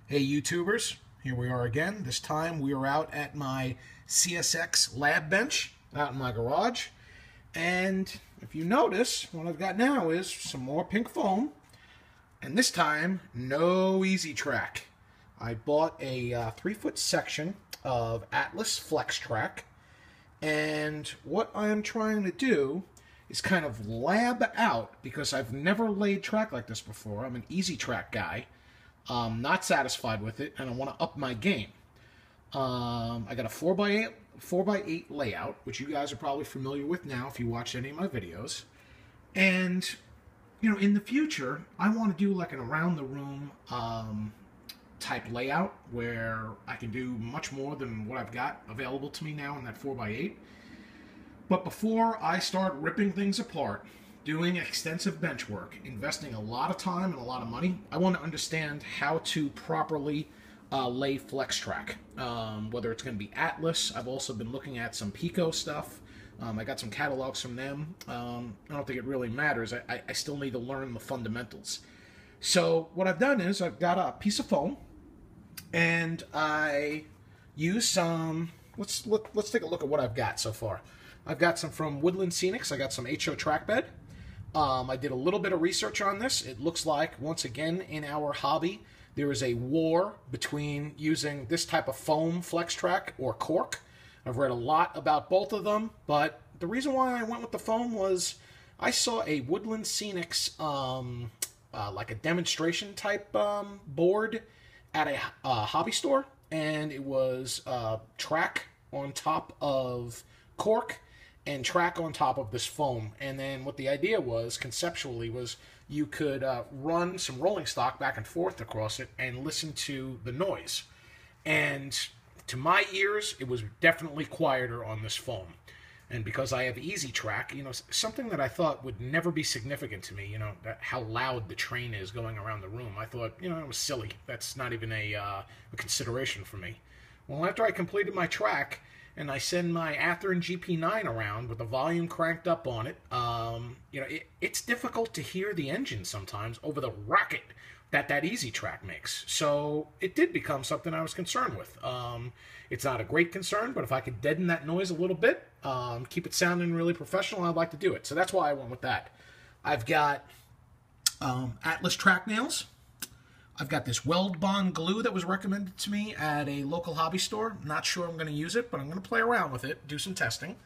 Hey YouTubers, here we are again. This time we are out at my CSX lab bench out in my garage. And if you notice, what I've got now is some more pink foam. And this time, no easy track. I bought a 3-foot section of Atlas Flex Track. And what I'm trying to do is kind of lab out, because I've never laid track like this before. I'm an easy track guy. Not satisfied with it, and I want to up my game. I got a 4x8 layout, which you guys are probably familiar with now if you watched any of my videos. And, you know, in the future, I want to do like an around-the-room type layout where I can do much more than what I've got available to me now in that 4x8. But before I start ripping things apart, doing extensive bench work, investing a lot of time and a lot of money, I want to understand how to properly lay flex track. Whether it's going to be Atlas. I've also been looking at some Pico stuff. I got some catalogs from them. I don't think it really matters. I still need to learn the fundamentals. So what I've done is I've got a piece of foam, and I use some. Let's take a look at what I've got so far. I've got some from Woodland Scenics. I got some HO track bed. I did a little bit of research on this. It looks like, once again, in our hobby, there is a war between using this type of foam flex track or cork. I've read a lot about both of them, but the reason why I went with the foam was I saw a Woodland Scenics, like a demonstration type board at a hobby store, and it was track on top of cork and track on top of this foam. And then what the idea was, conceptually, was you could run some rolling stock back and forth across it and listen to the noise. And to my ears, it was definitely quieter on this foam. And because I have easy track, you know, something that I thought would never be significant to me, you know, how loud the train is going around the room. I thought, you know, it was silly. That's not even a consideration for me. Well, after I completed my track, and I send my Athearn GP9 around with the volume cranked up on it, you know, it's difficult to hear the engine sometimes over the racket that easy track makes. So it did become something I was concerned with. It's not a great concern, but if I could deaden that noise a little bit, keep it sounding really professional, I'd like to do it. So that's why I went with that. I've got Atlas track nails. I've got this weld bond glue that was recommended to me at a local hobby store. Not sure I'm going to use it, but I'm going to play around with it, do some testing.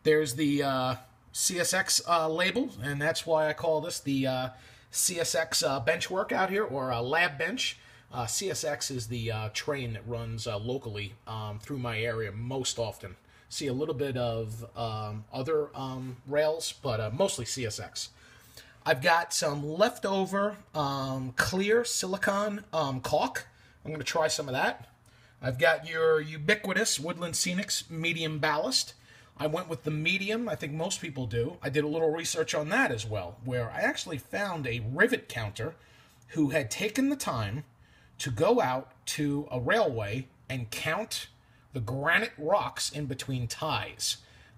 There's the CSX label, and that's why I call this the CSX bench work out here, or lab bench. CSX is the train that runs locally through my area most often. See a little bit of other rails, but mostly CSX. I've got some leftover clear silicone caulk. I'm going to try some of that. I've got your ubiquitous Woodland Scenics medium ballast. I went with the medium. I think most people do. I did a little research on that as well, where I actually found a rivet counter who had taken the time to go out to a railway and count the granite rocks in between ties.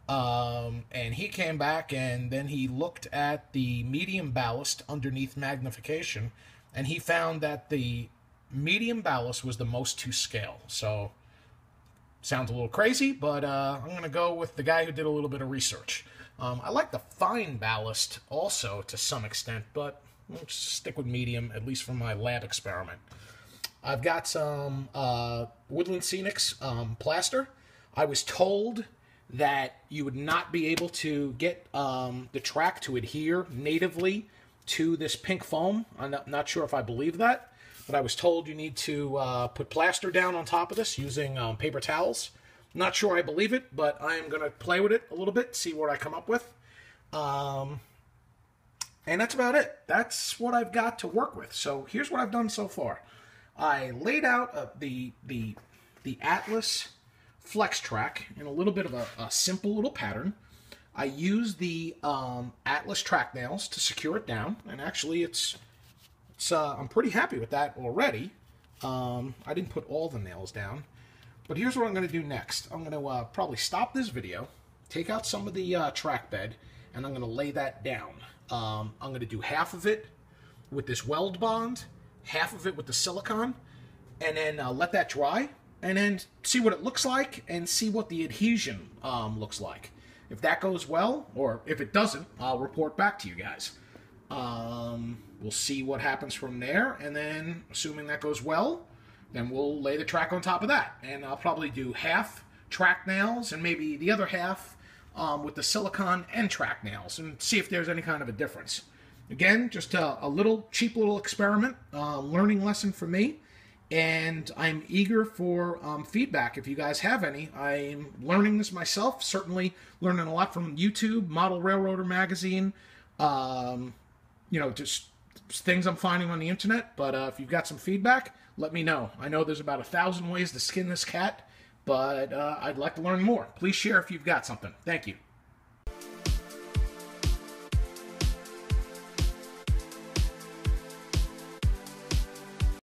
And he came back, and then he looked at the medium ballast underneath magnification, and he found that the medium ballast was the most to scale. So, sounds a little crazy, but I'm going to go with the guy who did a little bit of research. I like the fine ballast also to some extent, but we'll just stick with medium, at least for my lab experiment. I've got some Woodland Scenics plaster. I was told that you would not be able to get the track to adhere natively to this pink foam. I'm not sure if I believe that, but I was told you need to put plaster down on top of this using paper towels. Not sure I believe it, but I'm going to play with it a little bit, see what I come up with. And that's about it. That's what I've got to work with. So here's what I've done so far. I laid out the Atlas Flex track in a little bit of a simple little pattern. I used the Atlas track nails to secure it down, and actually I'm pretty happy with that already. I didn't put all the nails down, but here's what I'm going to do next. I'm going to probably stop this video, take out some of the track bed, and I'm going to lay that down. I'm going to do half of it with this weld bond, half of it with the silicone, and then let that dry, and then see what it looks like and see what the adhesion looks like. If that goes well, or if it doesn't, I'll report back to you guys. We'll see what happens from there, and then assuming that goes well, then we'll lay the track on top of that. And I'll probably do half track nails and maybe the other half with the silicone and track nails, and see if there's any kind of a difference. Again, just a little cheap little experiment, learning lesson for me, and I'm eager for feedback if you guys have any. I'm learning this myself, certainly learning a lot from YouTube, Model Railroader Magazine, just things I'm finding on the internet. But if you've got some feedback, let me know. I know there's about 1,000 ways to skin this cat, but I'd like to learn more. Please share if you've got something. Thank you.